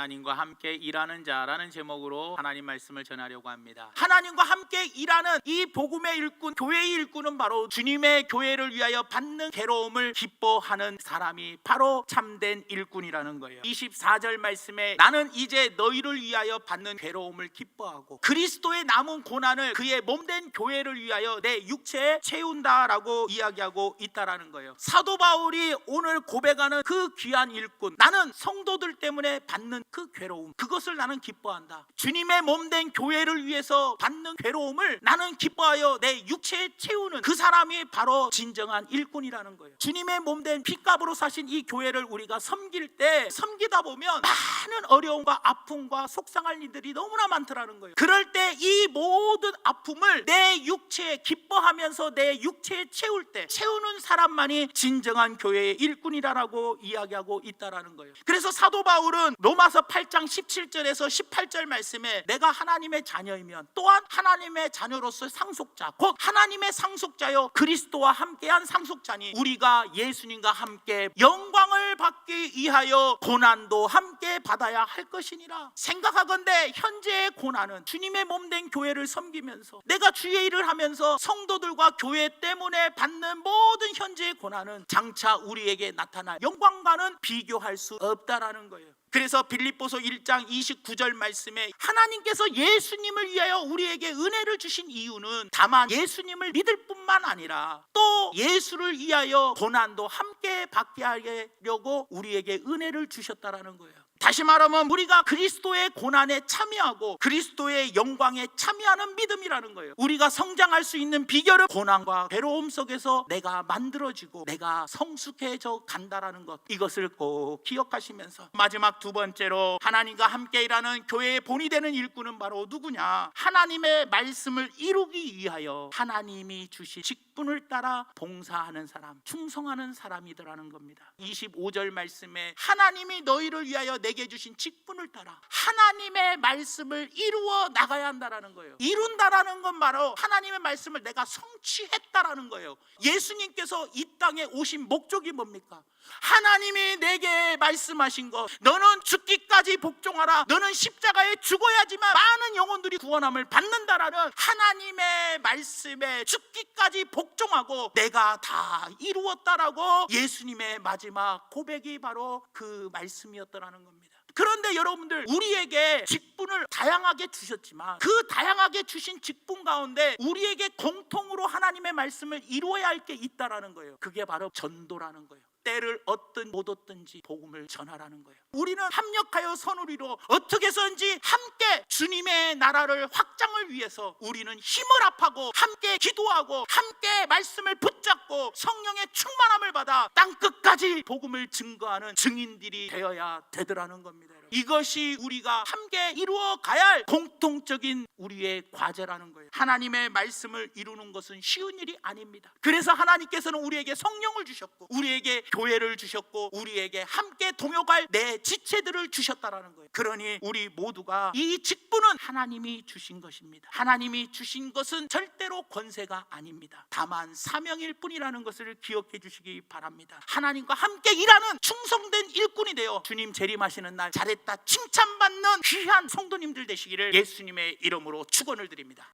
하나님과 함께 일하는 자라는 제목으로 하나님 말씀을 전하려고 합니다. 하나님과 함께 일하는 이 복음의 일꾼, 교회의 일꾼은 바로 주님의 교회를 위하여 받는 괴로움을 기뻐하는 사람이 바로 참된 일꾼이라는 거예요. 24절 말씀에 나는 이제 너희를 위하여 받는 괴로움을 기뻐하고 그리스도의 남은 고난을 그의 몸된 교회를 위하여 내 육체에 채운다라고 이야기하고 있다라는 거예요. 사도 바울이 오늘 고백하는 그 귀한 일꾼, 나는 성도들 때문에 받는 그 괴로움, 그것을 나는 기뻐한다. 주님의 몸된 교회를 위해서 받는 괴로움을 나는 기뻐하여 내 육체에 채우는 그 사람이 바로 진정한 일꾼이라는 거예요. 주님의 몸된 핏값으로 사신 이 교회를 우리가 섬길 때 섬기다 보면 많은 어려움과 아픔과 속상할 일들이 너무나 많더라는 거예요. 그럴 때 이 모든 아픔을 내 육체에 기뻐하면서 내 육체에 채울 때 채우는 사람만이 진정한 교회의 일꾼이라고 이야기하고 있다라는 거예요. 그래서 사도 바울은 로마서 8장 17절에서 18절 말씀에 내가 하나님의 자녀이면 또한 하나님의 자녀로서 상속자, 곧 하나님의 상속자여 그리스도와 함께한 상속자니 우리가 예수님과 함께 영광을 받기 위하여 고난도 함께 받아야 할 것이니라. 생각하건대 현재의 고난은 주님의 몸된 교회를 섬기면서 내가 주의 일을 하면서 성도들과 교회 때문에 받는 모든 현재의 고난은 장차 우리에게 나타날 영광과는 비교할 수 없다라는 거예요. 그래서 빌립보서 1장 29절 말씀에 하나님께서 예수님을 위하여 우리에게 은혜를 주신 이유는 다만 예수님을 믿을 뿐만 아니라 또 예수를 위하여 고난도 함께 받게 하려고 우리에게 은혜를 주셨다라는 거예요. 다시 말하면 우리가 그리스도의 고난에 참여하고 그리스도의 영광에 참여하는 믿음이라는 거예요. 우리가 성장할 수 있는 비결은 고난과 괴로움 속에서 내가 만들어지고 내가 성숙해져 간다라는 것, 이것을 꼭 기억하시면서 마지막 두 번째로 하나님과 함께 일하는 교회의 본이 되는 일꾼은 바로 누구냐? 하나님의 말씀을 이루기 위하여 하나님이 주신 직분을 따라 봉사하는 사람, 충성하는 사람이더라는 겁니다. 25절 말씀에 하나님이 너희를 위하여 내게 주신 직분을 따라 하나님의 말씀을 이루어 나가야 한다라는 거예요. 이룬다라는 건 바로 하나님의 말씀을 내가 성취했다라는 거예요. 예수님께서 이 땅에 오신 목적이 뭡니까? 하나님이 내게 말씀하신 것, 너는 죽기까지 복종하라, 너는 십자가에 죽어야지만 많은 영혼들이 구원함을 받는다라는 하나님의 말씀에 죽기까지 복종하고 내가 다 이루었다라고 예수님의 마지막 고백이 바로 그 말씀이었다라는 겁니다. 그런데 여러분들, 우리에게 직분을 다양하게 주셨지만 그 다양하게 주신 직분 가운데 우리에게 공통으로 하나님의 말씀을 이루어야 할 게 있다라는 거예요. 그게 바로 전도라는 거예요. 때를 얻든 못 얻든지 복음을 전하라는 거예요. 우리는 합력하여 선우리로 어떻게 해서든지 함께 주님의 나라를 확장을 위해서 우리는 힘을 합하고 함께 기도하고 함께 말씀을 붙잡고 성령의 충만함을 받아 땅끝까지 복음을 증거하는 증인들이 되어야 되더라는 겁니다. 이것이 우리가 함께 이루어 가야 할 공통적인 우리의 과제라는 거예요. 하나님의 말씀을 이루는 것은 쉬운 일이 아닙니다. 그래서 하나님께서는 우리에게 성령을 주셨고 우리에게 교회를 주셨고 우리에게 함께 동역할 내 지체들을 주셨다라는 거예요. 그러니 우리 모두가 이 직분은 하나님이 주신 것입니다. 하나님이 주신 것은 절대로 권세가 아닙니다. 다만 사명일 뿐이라는 것을 기억해 주시기 바랍니다. 하나님과 함께 일하는 충성된 일꾼이 되어 주님 재림하시는 날 잘했다 칭찬받는 귀한 성도님들 되시기를 예수님의 이름으로 축원을 드립니다.